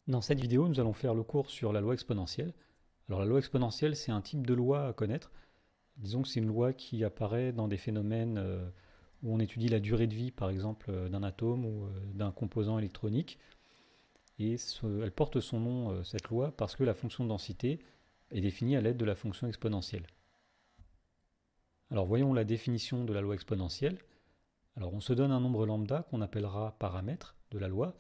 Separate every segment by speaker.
Speaker 1: Dans cette vidéo, nous allons faire le cours sur la loi exponentielle. Alors la loi exponentielle, c'est un type de loi à connaître. Disons que c'est une loi qui apparaît dans des phénomènes où on étudie la durée de vie, par exemple, d'un atome ou d'un composant électronique. Et elle porte son nom, cette loi, parce que la fonction de densité est définie à l'aide de la fonction exponentielle. Alors voyons la définition de la loi exponentielle. Alors on se donne un nombre lambda qu'on appellera paramètre de la loi.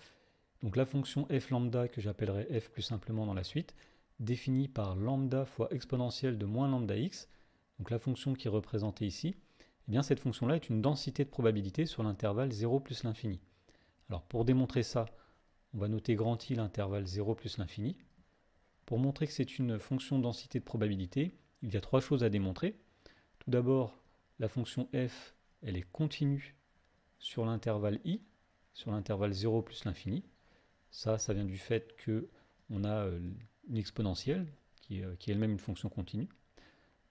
Speaker 1: Donc la fonction f lambda, que j'appellerai f plus simplement dans la suite, définie par lambda fois exponentielle de moins lambda x, donc la fonction qui est représentée ici, eh bien cette fonction-là est une densité de probabilité sur l'intervalle 0 plus l'infini. Alors pour démontrer ça, on va noter grand I l'intervalle 0 plus l'infini. Pour montrer que c'est une fonction de densité de probabilité, il y a trois choses à démontrer. Tout d'abord, la fonction f, elle est continue sur l'intervalle I, sur l'intervalle 0 plus l'infini. Ça vient du fait qu'on a une exponentielle qui est elle-même une fonction continue.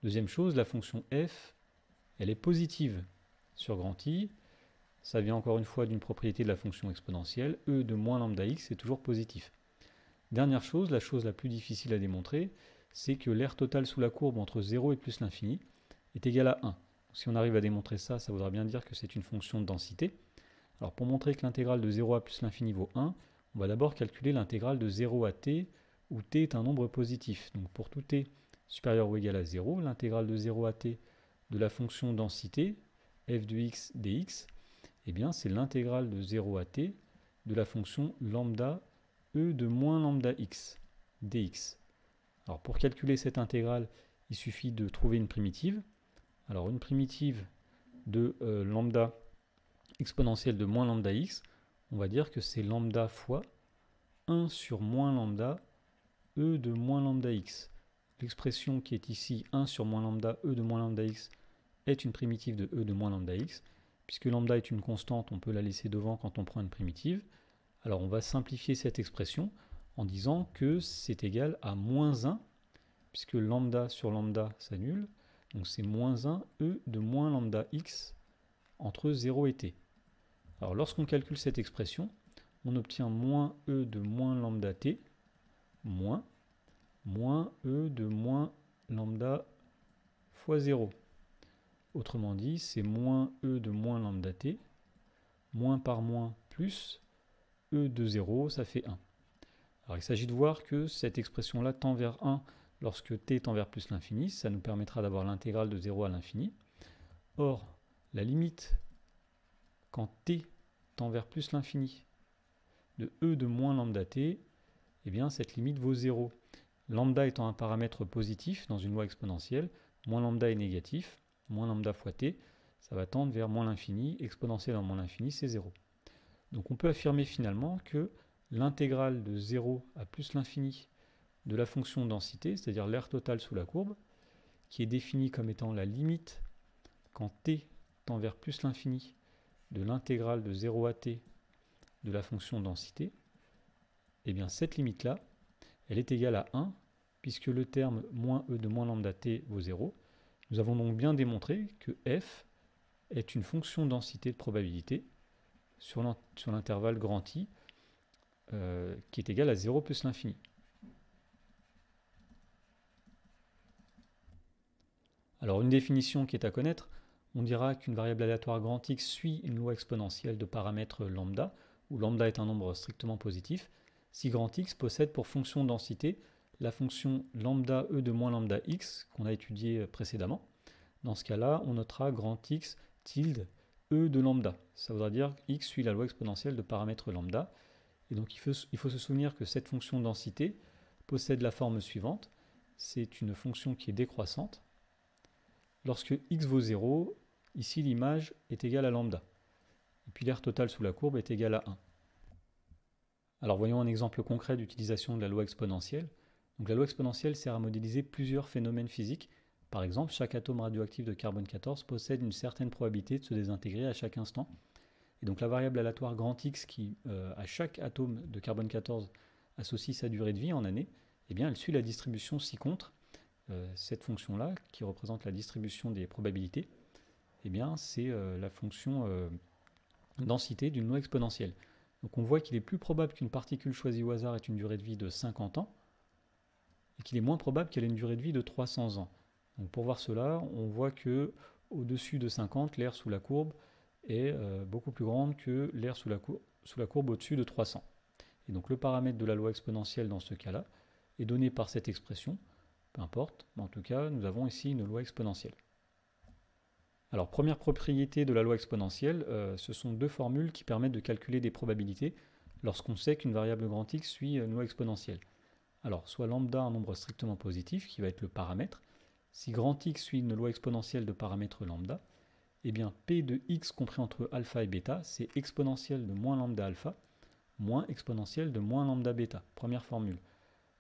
Speaker 1: Deuxième chose, la fonction f, elle est positive sur grand I. Ça vient encore une fois d'une propriété de la fonction exponentielle. E de moins lambda x est toujours positif. Dernière chose, la chose la plus difficile à démontrer, c'est que l'aire totale sous la courbe entre 0 et plus l'infini est égale à 1. Si on arrive à démontrer ça, ça voudra bien dire que c'est une fonction de densité. Alors pour montrer que l'intégrale de 0 à plus l'infini vaut 1, on va d'abord calculer l'intégrale de 0 à t, où t est un nombre positif. Donc pour tout t supérieur ou égal à 0, l'intégrale de 0 à t de la fonction densité, f de x dx, eh bien c'est l'intégrale de 0 à t de la fonction lambda e de moins lambda x dx. Alors pour calculer cette intégrale, il suffit de trouver une primitive. Alors une primitive de lambda exponentielle de moins lambda x, on va dire que c'est lambda fois 1 sur moins lambda e de moins lambda x. L'expression qui est ici 1 sur moins lambda e de moins lambda x est une primitive de e de moins lambda x. Puisque lambda est une constante, on peut la laisser devant quand on prend une primitive. Alors on va simplifier cette expression en disant que c'est égal à moins 1, puisque lambda sur lambda s'annule. Donc c'est moins 1 e de moins lambda x entre 0 et t. Alors lorsqu'on calcule cette expression, on obtient moins e de moins lambda t, moins e de moins lambda fois 0. Autrement dit, c'est moins e de moins lambda t, moins par moins plus e de 0, ça fait 1. Alors il s'agit de voir que cette expression-là tend vers 1 lorsque t tend vers plus l'infini, ça nous permettra d'avoir l'intégrale de 0 à l'infini. Or, la limite quand t tend vers plus l'infini de e de moins lambda t, eh bien cette limite vaut 0. Lambda étant un paramètre positif dans une loi exponentielle, moins lambda est négatif, moins lambda fois t, ça va tendre vers moins l'infini, exponentielle en moins l'infini, c'est 0. Donc on peut affirmer finalement que l'intégrale de 0 à plus l'infini de la fonction densité, c'est-à-dire l'aire totale sous la courbe, qui est définie comme étant la limite quand t tend vers plus l'infini de l'intégrale de 0 à t de la fonction densité, et bien cette limite-là, elle est égale à 1, puisque le terme moins e de moins lambda t vaut 0. Nous avons donc bien démontré que f est une fonction densité de probabilité sur l'intervalle grand I, qui est égal à 0 plus l'infini. Alors une définition qui est à connaître, on dira qu'une variable aléatoire grand X suit une loi exponentielle de paramètre lambda, où lambda est un nombre strictement positif, si grand X possède pour fonction densité la fonction lambda e de moins lambda x qu'on a étudiée précédemment. Dans ce cas-là, on notera grand X tilde e de lambda. Ça voudra dire que x suit la loi exponentielle de paramètre lambda. Et donc il faut se souvenir que cette fonction densité possède la forme suivante. C'est une fonction qui est décroissante. Lorsque x vaut 0, ici l'image est égale à lambda. Et puis l'aire totale sous la courbe est égale à 1. Alors voyons un exemple concret d'utilisation de la loi exponentielle. Donc la loi exponentielle sert à modéliser plusieurs phénomènes physiques. Par exemple, chaque atome radioactif de carbone 14 possède une certaine probabilité de se désintégrer à chaque instant. Et donc la variable aléatoire grand X qui, à chaque atome de carbone 14, associe sa durée de vie en années, eh bien elle suit la distribution ci-contre. Cette fonction-là, qui représente la distribution des probabilités, eh bien c'est la fonction densité d'une loi exponentielle. Donc on voit qu'il est plus probable qu'une particule choisie au hasard ait une durée de vie de 50 ans, et qu'il est moins probable qu'elle ait une durée de vie de 300 ans. Donc pour voir cela, on voit que au-dessus de 50, l'aire sous la courbe est beaucoup plus grande que l'aire sous la courbe au-dessus de 300. Et donc le paramètre de la loi exponentielle dans ce cas-là est donné par cette expression, peu importe, mais en tout cas nous avons ici une loi exponentielle. Alors première propriété de la loi exponentielle, ce sont deux formules qui permettent de calculer des probabilités lorsqu'on sait qu'une variable grand X suit une loi exponentielle. Alors soit lambda un nombre strictement positif qui va être le paramètre, si grand X suit une loi exponentielle de paramètre lambda, eh bien P de X compris entre alpha et bêta, c'est exponentielle de moins lambda alpha, moins exponentielle de moins lambda bêta. Première formule.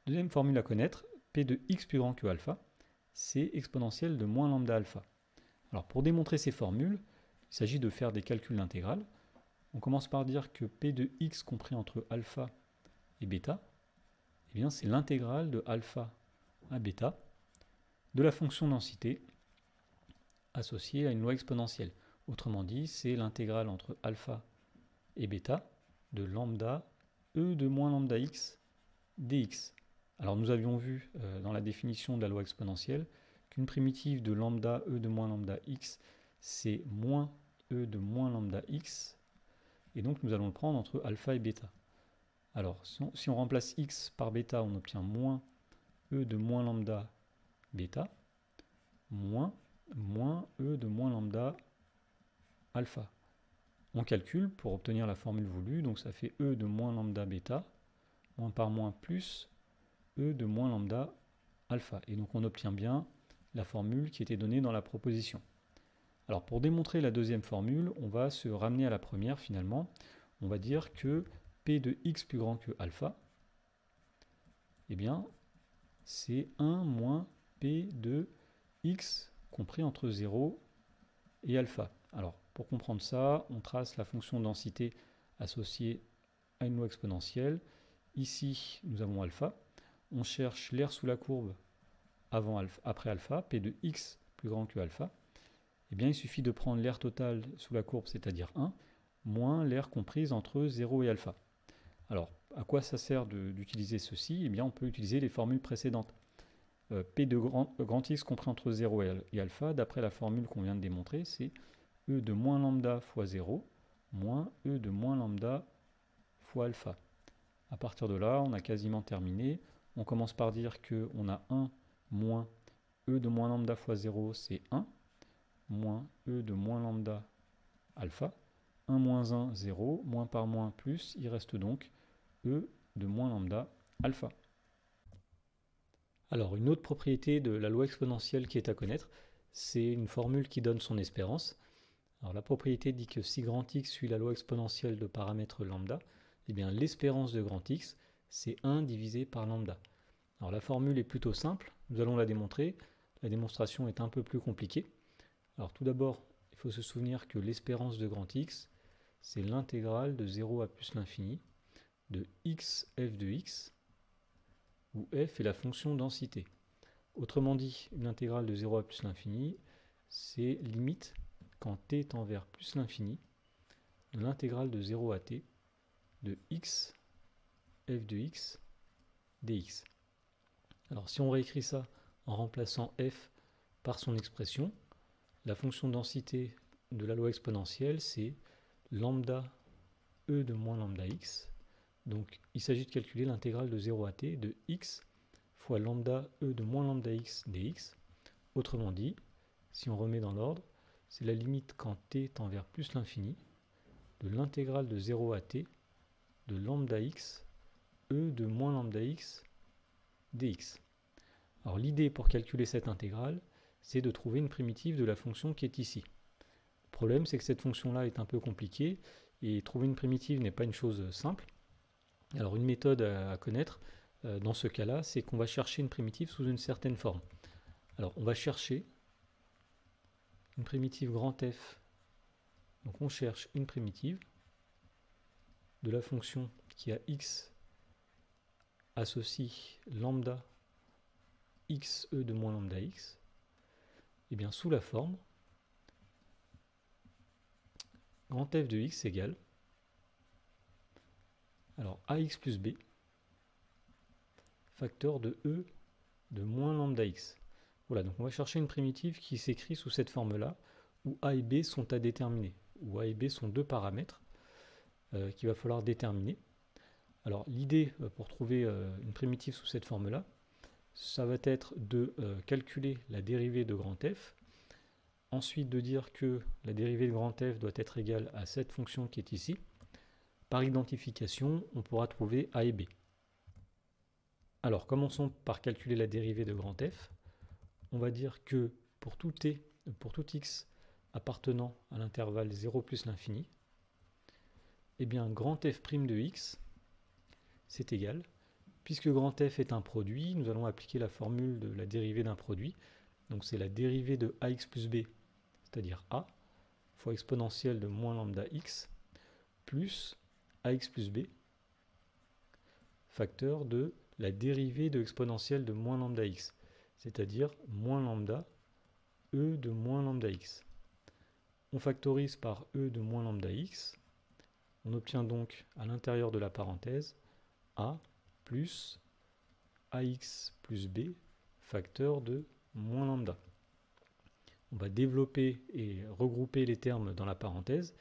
Speaker 1: Deuxième formule à connaître, P de X plus grand que alpha, c'est exponentielle de moins lambda alpha. Alors pour démontrer ces formules, il s'agit de faire des calculs d'intégrale. On commence par dire que P de X compris entre alpha et bêta, eh bien c'est l'intégrale de alpha à bêta de la fonction densité associée à une loi exponentielle. Autrement dit, c'est l'intégrale entre alpha et bêta de lambda e de moins lambda x dx. Alors nous avions vu dans la définition de la loi exponentielle qu'une primitive de lambda e de moins lambda x, c'est moins e de moins lambda x, et donc nous allons le prendre entre alpha et bêta. Alors si on remplace x par bêta, on obtient moins e de moins lambda bêta, moins e de moins lambda alpha. On calcule pour obtenir la formule voulue, donc ça fait e de moins lambda bêta, moins par moins plus e de moins lambda alpha. Et donc on obtient bien la formule qui était donnée dans la proposition. Alors pour démontrer la deuxième formule, on va se ramener à la première finalement. On va dire que P de X plus grand que alpha, eh bien c'est 1 moins P de X compris entre 0 et alpha. Alors pour comprendre ça, on trace la fonction densité associée à une loi exponentielle. Ici, nous avons alpha. On cherche l'aire sous la courbe après alpha, P de X plus grand que alpha. Eh bien, il suffit de prendre l'aire totale sous la courbe, c'est-à-dire 1, moins l'aire comprise entre 0 et alpha. Alors, à quoi ça sert d'utiliser ceci? Eh bien, on peut utiliser les formules précédentes. P de grand X compris entre 0 et alpha, d'après la formule qu'on vient de démontrer, c'est E de moins lambda fois 0, moins E de moins lambda fois alpha. À partir de là, on a quasiment terminé. On commence par dire qu'on a 1 moins E de moins lambda fois 0, c'est 1, moins E de moins lambda alpha. 1 moins 1, 0, moins par moins plus, il reste donc E de moins lambda alpha. Alors une autre propriété de la loi exponentielle qui est à connaître, c'est une formule qui donne son espérance. Alors la propriété dit que si grand X suit la loi exponentielle de paramètre lambda, eh bien l'espérance de grand X, c'est 1 divisé par lambda. Alors la formule est plutôt simple, nous allons la démontrer. La démonstration est un peu plus compliquée. Alors tout d'abord, il faut se souvenir que l'espérance de grand X, c'est l'intégrale de 0 à plus l'infini de x f de x, où f est la fonction densité. Autrement dit, une intégrale de 0 à plus l'infini, c'est limite quand t tend vers plus l'infini de l'intégrale de 0 à t de x f de x dx. Alors si on réécrit ça en remplaçant f par son expression, la fonction densité de la loi exponentielle, c'est lambda e de moins lambda x. Donc il s'agit de calculer l'intégrale de 0 à t de x fois lambda e de moins lambda x dx. Autrement dit, si on remet dans l'ordre, c'est la limite quand t tend vers plus l'infini de l'intégrale de 0 à t de lambda x e de moins lambda x dx. Alors l'idée pour calculer cette intégrale, c'est de trouver une primitive de la fonction qui est ici. Le problème, c'est que cette fonction-là est un peu compliquée, et trouver une primitive n'est pas une chose simple. Alors une méthode à connaître dans ce cas-là, c'est qu'on va chercher une primitive sous une certaine forme. Alors on va chercher une primitive grand F. Donc on cherche une primitive de la fonction qui a x associe lambda xe de moins lambda x, et bien sous la forme grand F de x égale Alors ax plus b, facteur de e de moins lambda x. Voilà, donc on va chercher une primitive qui s'écrit sous cette forme-là, où a et b sont à déterminer, où a et b sont deux paramètres qu'il va falloir déterminer. Alors l'idée pour trouver une primitive sous cette forme-là, ça va être de calculer la dérivée de grand F, ensuite de dire que la dérivée de grand F doit être égale à cette fonction qui est ici. Par identification, on pourra trouver a et b. Alors commençons par calculer la dérivée de grand F. On va dire que pour tout x appartenant à l'intervalle 0 plus l'infini, eh bien grand F' de x, c'est égal, puisque grand F est un produit, nous allons appliquer la formule de la dérivée d'un produit. Donc c'est la dérivée de ax plus b, c'est-à-dire a, fois exponentielle de moins lambda x, plus ax plus b, facteur de la dérivée de exponentielle de moins lambda x, c'est-à-dire moins lambda e de moins lambda x. On factorise par e de moins lambda x, on obtient donc à l'intérieur de la parenthèse a plus ax plus b, facteur de moins lambda. On va développer et regrouper les termes dans la parenthèse.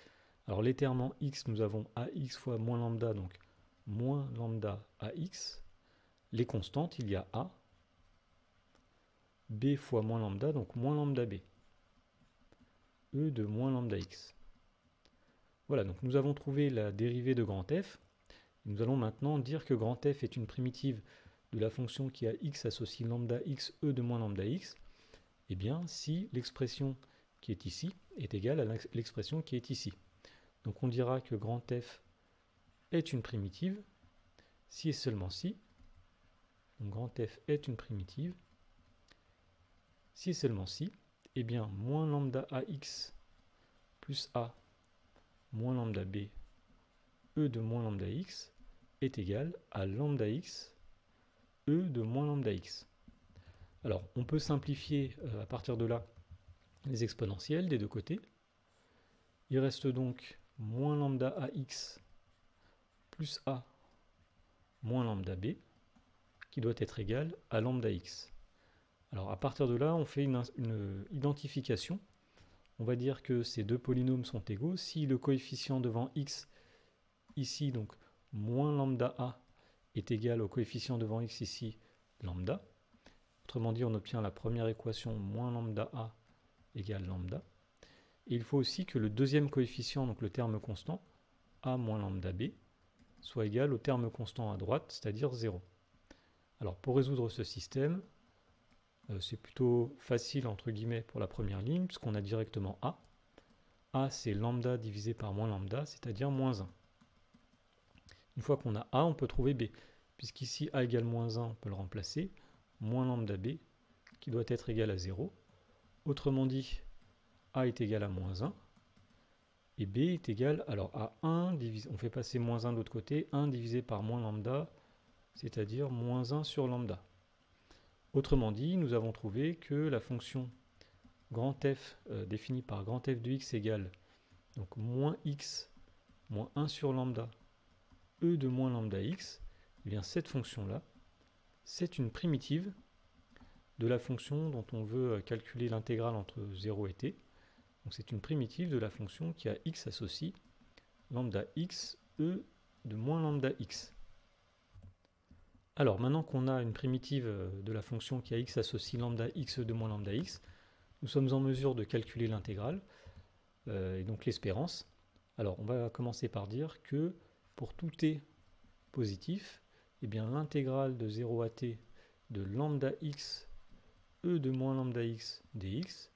Speaker 1: Alors les termes en x, nous avons ax fois moins lambda, donc moins lambda ax. Les constantes, il y a a, b fois moins lambda, donc moins lambda b, e de moins lambda x. Voilà, donc nous avons trouvé la dérivée de grand F. Nous allons maintenant dire que grand F est une primitive de la fonction qui a x associe lambda x, e de moins lambda x, eh bien si l'expression qui est ici est égale à l'expression qui est ici. Donc on dira que grand F est une primitive si et seulement si. Donc grand F est une primitive si et seulement si, eh bien moins lambda ax plus a moins lambda b, e de moins lambda x est égal à lambda x, e de moins lambda x. Alors, on peut simplifier à partir de là les exponentielles des deux côtés. Il reste donc moins lambda ax plus a moins lambda b qui doit être égal à lambda x. Alors, à partir de là, on fait une identification. On va dire que ces deux polynômes sont égaux. Si le coefficient devant x ici, donc moins lambda a, est égal au coefficient devant x ici, lambda. Autrement dit, on obtient la première équation moins lambda a égale lambda. Et il faut aussi que le deuxième coefficient, donc le terme constant, a moins lambda b, soit égal au terme constant à droite, c'est-à-dire 0. Alors pour résoudre ce système, c'est plutôt facile entre guillemets pour la première ligne, puisqu'on a directement a. A c'est lambda divisé par moins lambda, c'est-à-dire moins 1. Une fois qu'on a a, on peut trouver b, puisqu'ici a égale moins 1, on peut le remplacer, moins lambda b, qui doit être égal à 0. Autrement dit, a est égal à moins 1, et b est égal alors à 1, on fait passer moins 1 de l'autre côté, 1 divisé par moins lambda, c'est-à-dire moins 1 sur lambda. Autrement dit, nous avons trouvé que la fonction grand f définie par grand f de x égale donc moins x moins 1 sur lambda e de moins lambda x, eh bien cette fonction-là, c'est une primitive de la fonction dont on veut calculer l'intégrale entre 0 et t. Donc c'est une primitive de la fonction qui a x associe lambda x e de moins lambda x. Alors maintenant qu'on a une primitive de la fonction qui a x associe lambda x e de moins lambda x, nous sommes en mesure de calculer l'intégrale et donc l'espérance. Alors on va commencer par dire que pour tout t positif, eh bien l'intégrale de 0 à t de lambda x e de moins lambda x dx,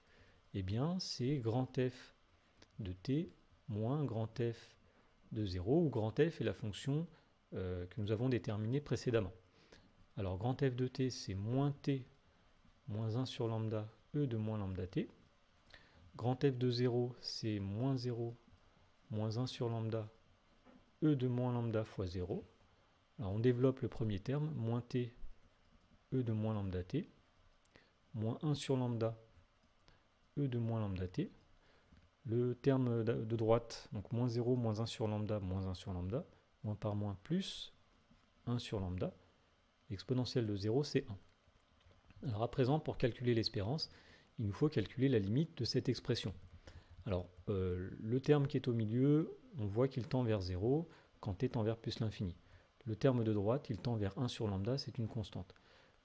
Speaker 1: eh bien c'est grand f de t moins grand f de 0, où grand f est la fonction que nous avons déterminée précédemment. Alors grand f de t c'est moins t moins 1 sur lambda e de moins lambda t. Grand f de 0 c'est moins 0 moins 1 sur lambda e de moins lambda fois 0. Alors on développe le premier terme, moins t e de moins lambda t, moins 1 sur lambda e de moins lambda t. Le terme de droite, donc moins 0 moins 1 sur lambda moins 1 sur lambda, moins par moins plus 1 sur lambda. L'exponentielle de 0, c'est 1. Alors à présent, pour calculer l'espérance, il nous faut calculer la limite de cette expression. Alors, le terme qui est au milieu, on voit qu'il tend vers 0 quand t tend vers plus l'infini. Le terme de droite, il tend vers 1 sur lambda, c'est une constante.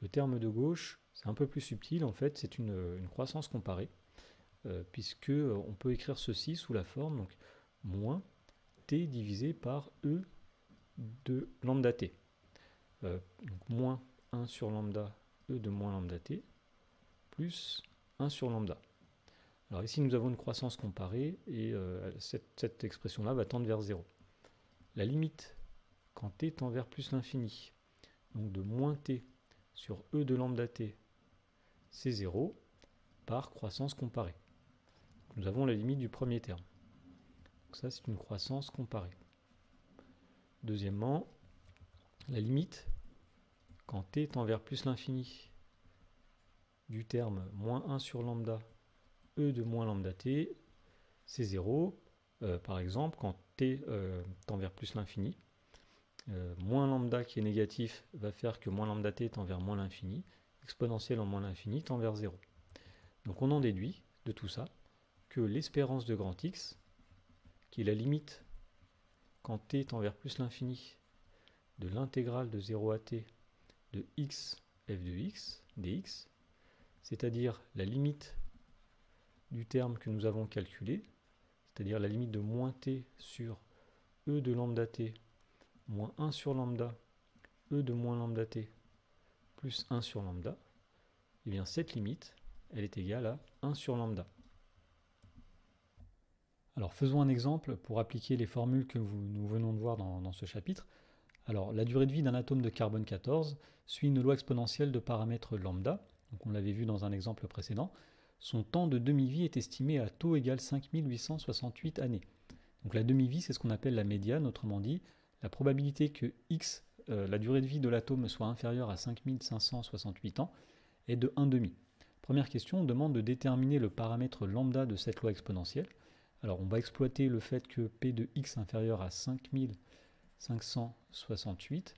Speaker 1: Le terme de gauche, c'est un peu plus subtil, en fait, c'est une croissance comparée, puisque on peut écrire ceci sous la forme, donc, moins t divisé par e de lambda t. Donc, moins 1 sur lambda, e de moins lambda t, plus 1 sur lambda. Alors ici, nous avons une croissance comparée, et cette expression-là va tendre vers 0. La limite, quand t tend vers plus l'infini, donc de moins t sur e de lambda t, c'est 0, par croissance comparée. Nous avons la limite du premier terme. Donc ça, c'est une croissance comparée. Deuxièmement, la limite, quand t tend vers plus l'infini, du terme moins 1 sur lambda, e de moins lambda t, c'est 0. Par exemple, quand t tend vers plus l'infini, moins lambda qui est négatif va faire que moins lambda t tend vers moins l'infini, exponentielle en moins l'infini tend vers 0. Donc on en déduit de tout ça que l'espérance de grand X, qui est la limite quand t tend vers plus l'infini de l'intégrale de 0 à t de x f de x dx, c'est-à-dire la limite du terme que nous avons calculé, c'est-à-dire la limite de moins t sur e de lambda t moins 1 sur lambda, e de moins lambda t, plus 1 sur lambda, et bien cette limite, elle est égale à 1 sur lambda. Alors faisons un exemple pour appliquer les formules que nous venons de voir dans ce chapitre. Alors la durée de vie d'un atome de carbone 14 suit une loi exponentielle de paramètre lambda, donc on l'avait vu dans un exemple précédent. Son temps de demi-vie est estimé à taux égal 5868 années. Donc la demi-vie, c'est ce qu'on appelle la médiane, autrement dit, la probabilité que x, la durée de vie de l'atome, soit inférieure à 5568 ans est de 1,5. Première question, on demande de déterminer le paramètre lambda de cette loi exponentielle. Alors on va exploiter le fait que p de x inférieur à 5568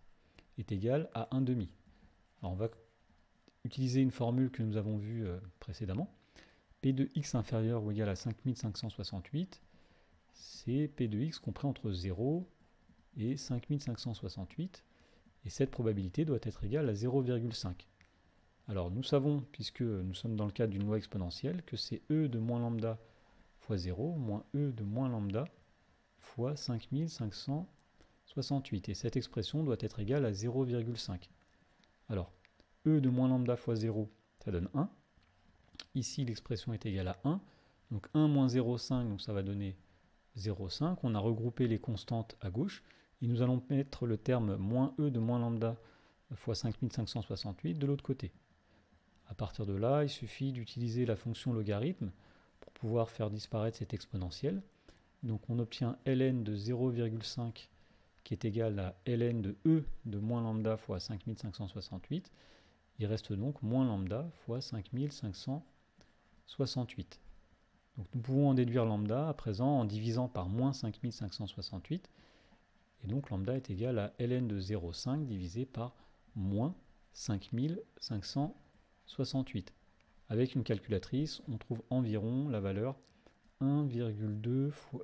Speaker 1: est égal à 1,5. Alors on va utiliser une formule que nous avons vue précédemment. P de x inférieur ou égal à 5568, c'est P de x compris entre 0 et 5568, et cette probabilité doit être égale à 0,5. Alors nous savons, puisque nous sommes dans le cadre d'une loi exponentielle, que c'est e de moins lambda fois 0 moins e de moins lambda fois 5568, et cette expression doit être égale à 0,5. Alors, e de moins lambda fois 0, ça donne 1. Ici, l'expression est égale à 1. Donc 1 moins 0,5, donc ça va donner 0,5. On a regroupé les constantes à gauche. Et nous allons mettre le terme moins e de moins lambda fois 5568 de l'autre côté. À partir de là, il suffit d'utiliser la fonction logarithme pour pouvoir faire disparaître cette exponentielle. Donc on obtient ln de 0,5 qui est égal à ln de e de moins lambda fois 5568. Il reste donc moins lambda fois 5568. Donc nous pouvons en déduire lambda à présent en divisant par moins 5568. Et donc lambda est égal à ln de 0,5 divisé par moins 5568. Avec une calculatrice, on trouve environ la valeur 1,2 fois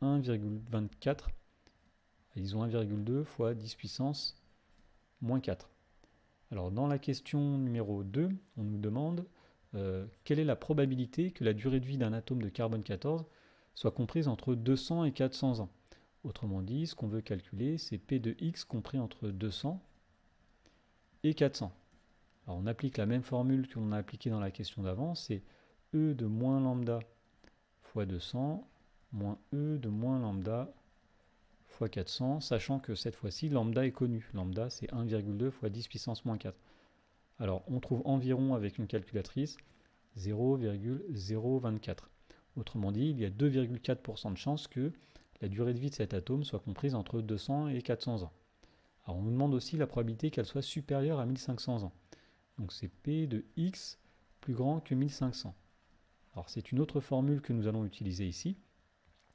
Speaker 1: 1,24, disons 1,2 fois 10 puissance moins 4. Alors dans la question numéro 2, on nous demande quelle est la probabilité que la durée de vie d'un atome de carbone 14 soit comprise entre 200 et 400 ans. Autrement dit, ce qu'on veut calculer, c'est P de x compris entre 200 et 400. Alors on applique la même formule que l'on a appliquée dans la question d'avant, c'est E de moins lambda fois 200 moins E de moins lambda fois 400, sachant que cette fois-ci, lambda est connu. Lambda, c'est 1,2 fois 10 puissance moins 4. Alors on trouve environ, avec une calculatrice, 0,024. Autrement dit, il y a 2,4% de chances que la durée de vie de cet atome soit comprise entre 200 et 400 ans. Alors on nous demande aussi la probabilité qu'elle soit supérieure à 1500 ans. Donc c'est P de x plus grand que 1500. Alors c'est une autre formule que nous allons utiliser ici.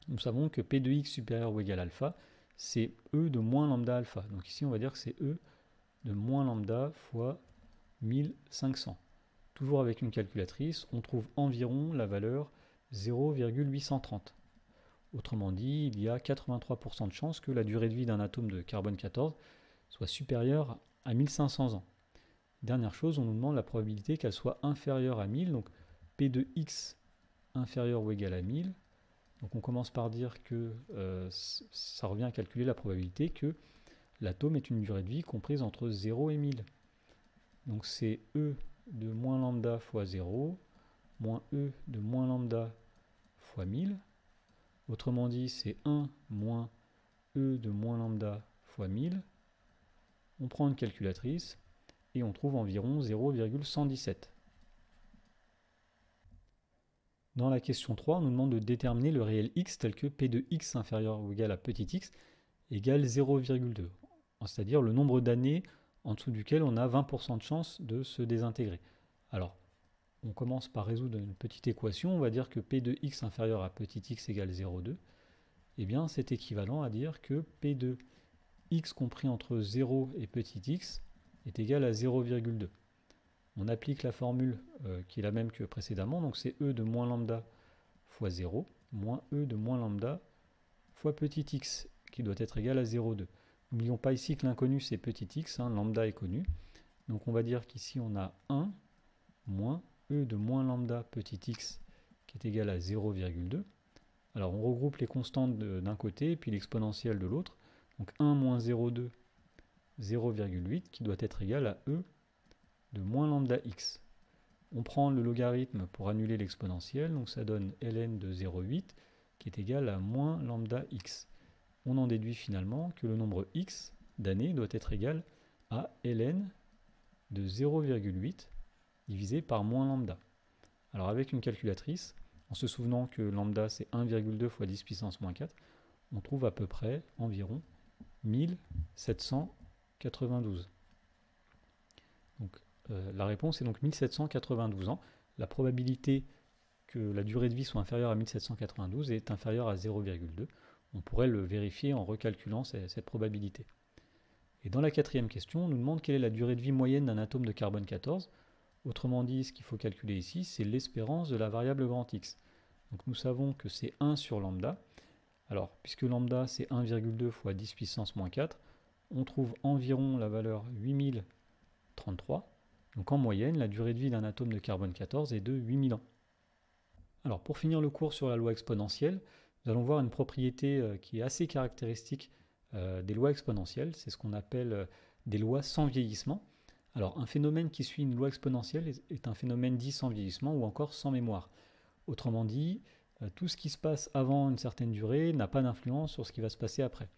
Speaker 1: Nous savons que P de x supérieur ou égal à alpha, c'est E de moins lambda alpha. Donc ici, on va dire que c'est E de moins lambda fois 1500. Toujours avec une calculatrice, on trouve environ la valeur 0,830. Autrement dit, il y a 83% de chances que la durée de vie d'un atome de carbone 14 soit supérieure à 1500 ans. Dernière chose, on nous demande la probabilité qu'elle soit inférieure à 1000, donc P de X inférieur ou égal à 1000. Donc on commence par dire que ça revient à calculer la probabilité que l'atome ait une durée de vie comprise entre 0 et 1000. Donc c'est E de moins lambda fois 0, moins E de moins lambda fois 1000. Autrement dit, c'est 1 moins E de moins lambda fois 1000. On prend une calculatrice et on trouve environ 0,117. Dans la question 3, on nous demande de déterminer le réel x tel que P de x inférieur ou égal à petit x égale 0,2. C'est-à-dire le nombre d'années en dessous duquel on a 20% de chance de se désintégrer. Alors, on commence par résoudre une petite équation. On va dire que P de x inférieur à petit x égale 0,2. Eh bien, c'est équivalent à dire que P de x compris entre 0 et petit x est égal à 0,2. On applique la formule qui est la même que précédemment, donc c'est E de moins lambda fois 0, moins E de moins lambda fois petit x, qui doit être égal à 0,2. N'oublions pas ici que l'inconnu c'est petit x, lambda est connu. Donc on va dire qu'ici on a 1 moins E de moins lambda petit x qui est égal à 0,2. Alors on regroupe les constantes d'un côté et puis l'exponentielle de l'autre. Donc 1 moins 0,2, 0,8 qui doit être égal à E de moins lambda x. On prend le logarithme pour annuler l'exponentielle, donc ça donne ln de 0,8 qui est égal à moins lambda x. On en déduit finalement que le nombre x d'années doit être égal à ln de 0,8 divisé par moins lambda. Alors avec une calculatrice, en se souvenant que lambda c'est 1,2 fois 10 puissance moins 4, on trouve à peu près environ 1792. Donc la réponse est donc 1792 ans. La probabilité que la durée de vie soit inférieure à 1792 est inférieure à 0,2. On pourrait le vérifier en recalculant cette probabilité. Et dans la quatrième question, on nous demande quelle est la durée de vie moyenne d'un atome de carbone 14. Autrement dit, ce qu'il faut calculer ici, c'est l'espérance de la variable grand X. Donc nous savons que c'est 1 sur lambda. Alors, puisque lambda c'est 1,2 fois 10 puissance moins 4, on trouve environ la valeur 8033. Donc en moyenne, la durée de vie d'un atome de carbone 14 est de 8000 ans. Alors pour finir le cours sur la loi exponentielle, nous allons voir une propriété qui est assez caractéristique des lois exponentielles. C'est ce qu'on appelle des lois sans vieillissement. Alors un phénomène qui suit une loi exponentielle est un phénomène dit sans vieillissement ou encore sans mémoire. Autrement dit, tout ce qui se passe avant une certaine durée n'a pas d'influence sur ce qui va se passer après.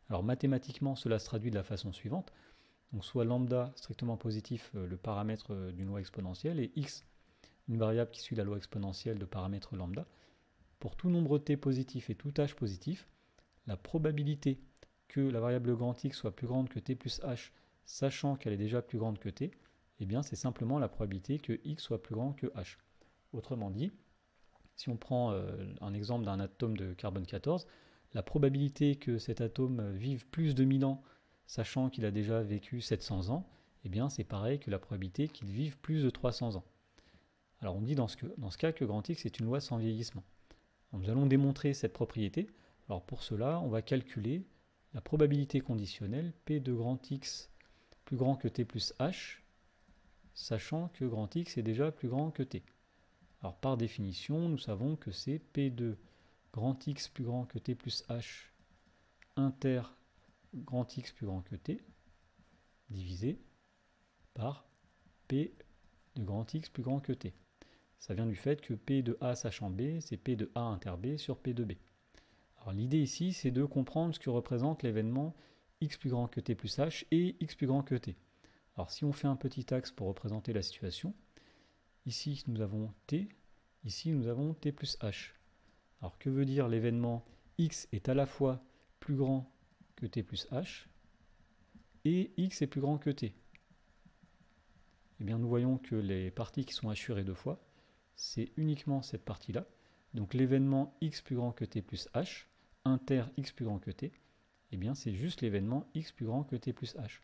Speaker 1: Alors mathématiquement, cela se traduit de la façon suivante. Donc soit lambda strictement positif, le paramètre d'une loi exponentielle, et x, une variable qui suit la loi exponentielle de paramètre lambda. Pour tout nombre t positif et tout h positif, la probabilité que la variable grand X soit plus grande que t plus h, sachant qu'elle est déjà plus grande que t, eh bien c'est simplement la probabilité que x soit plus grand que h. Autrement dit, si on prend un exemple d'un atome de carbone 14, la probabilité que cet atome vive plus de 1000 ans, sachant qu'il a déjà vécu 700 ans, eh bien c'est pareil que la probabilité qu'il vive plus de 300 ans. Alors on dit dans ce cas que grand X est une loi sans vieillissement. Alors, nous allons démontrer cette propriété. Alors pour cela, on va calculer la probabilité conditionnelle P de grand X plus grand que T plus H, sachant que grand X est déjà plus grand que T. Alors par définition, nous savons que c'est P de grand X plus grand que T plus H inter grand X plus grand que T divisé par P de grand X plus grand que T. Ça vient du fait que P de A sachant B, c'est P de A inter B sur P de B. Alors l'idée ici, c'est de comprendre ce que représente l'événement x plus grand que T plus H et x plus grand que T. Alors si on fait un petit axe pour représenter la situation, ici nous avons T, ici nous avons T plus H. Alors que veut dire l'événement x est à la fois plus grand que T plus H et x est plus grand que T? Eh bien nous voyons que les parties qui sont assurées deux fois, c'est uniquement cette partie-là. Donc l'événement x plus grand que T plus H, inter x plus grand que T, eh bien c'est juste l'événement x plus grand que t plus h.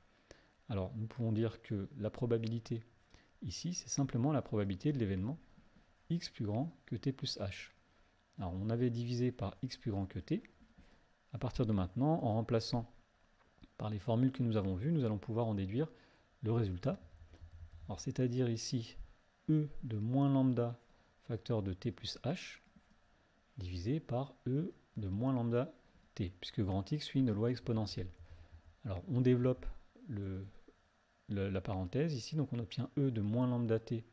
Speaker 1: Alors nous pouvons dire que la probabilité ici, c'est simplement la probabilité de l'événement x plus grand que t plus h. Alors on avait divisé par x plus grand que t. À partir de maintenant, en remplaçant par les formules que nous avons vues, nous allons pouvoir en déduire le résultat. Alors c'est-à-dire ici e de moins lambda facteur de t plus h divisé par e de moins lambda t, puisque grand X suit une loi exponentielle. Alors on développe la parenthèse ici, donc on obtient e de moins lambda t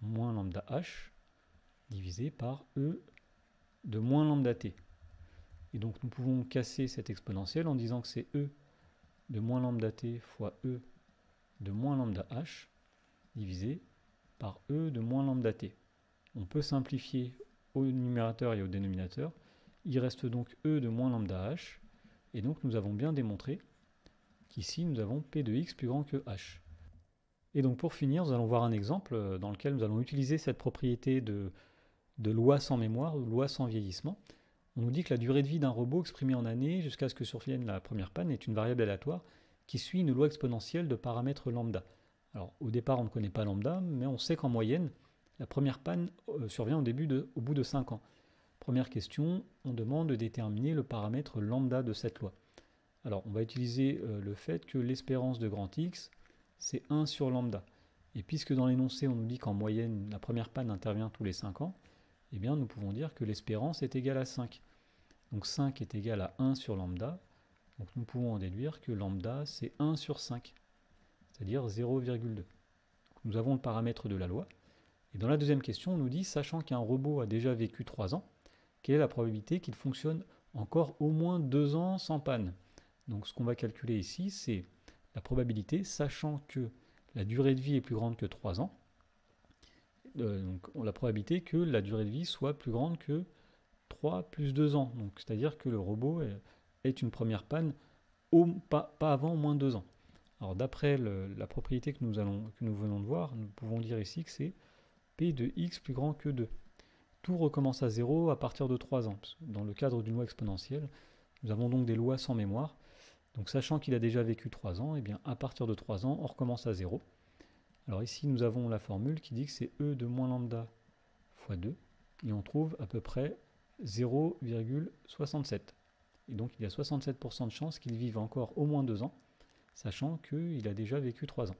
Speaker 1: moins lambda h divisé par e de moins lambda t. Et donc nous pouvons casser cette exponentielle en disant que c'est e de moins lambda t fois e de moins lambda h divisé par e de moins lambda t. On peut simplifier au numérateur et au dénominateur. Il reste donc e de moins lambda h. Et donc nous avons bien démontré qu'ici nous avons p de x plus grand que h. Et donc pour finir, nous allons voir un exemple dans lequel nous allons utiliser cette propriété de loi sans mémoire, ou loi sans vieillissement. On nous dit que la durée de vie d'un robot exprimée en années jusqu'à ce que survienne la première panne est une variable aléatoire qui suit une loi exponentielle de paramètres lambda. Alors au départ on ne connaît pas lambda, mais on sait qu'en moyenne, la première panne survient au bout de 5 ans. Première question, on demande de déterminer le paramètre lambda de cette loi. Alors on va utiliser le fait que l'espérance de grand X, c'est 1 sur lambda. Et puisque dans l'énoncé on nous dit qu'en moyenne la première panne intervient tous les 5 ans, eh bien nous pouvons dire que l'espérance est égale à 5. Donc 5 est égal à 1 sur lambda, donc nous pouvons en déduire que lambda c'est 1 sur 5, c'est-à-dire 0,2. Nous avons le paramètre de la loi. Et dans la deuxième question, on nous dit, sachant qu'un robot a déjà vécu 3 ans, quelle est la probabilité qu'il fonctionne encore au moins 2 ans sans panne? Donc ce qu'on va calculer ici, c'est la probabilité, sachant que la durée de vie est plus grande que 3 ans, donc la probabilité que la durée de vie soit plus grande que 3 plus 2 ans. Donc c'est-à-dire que le robot est une première panne pas avant au moins 2 ans. Alors d'après la propriété que nous venons de voir, nous pouvons dire ici que c'est p de x plus grand que 2. Tout recommence à 0 à partir de 3 ans. Dans le cadre d'une loi exponentielle, nous avons donc des lois sans mémoire. Donc sachant qu'il a déjà vécu 3 ans, eh bien à partir de 3 ans, on recommence à 0. Alors ici, nous avons la formule qui dit que c'est e de moins lambda fois 2, et on trouve à peu près 0,67. Et donc il y a 67% de chances qu'il vive encore au moins 2 ans, sachant qu'il a déjà vécu 3 ans.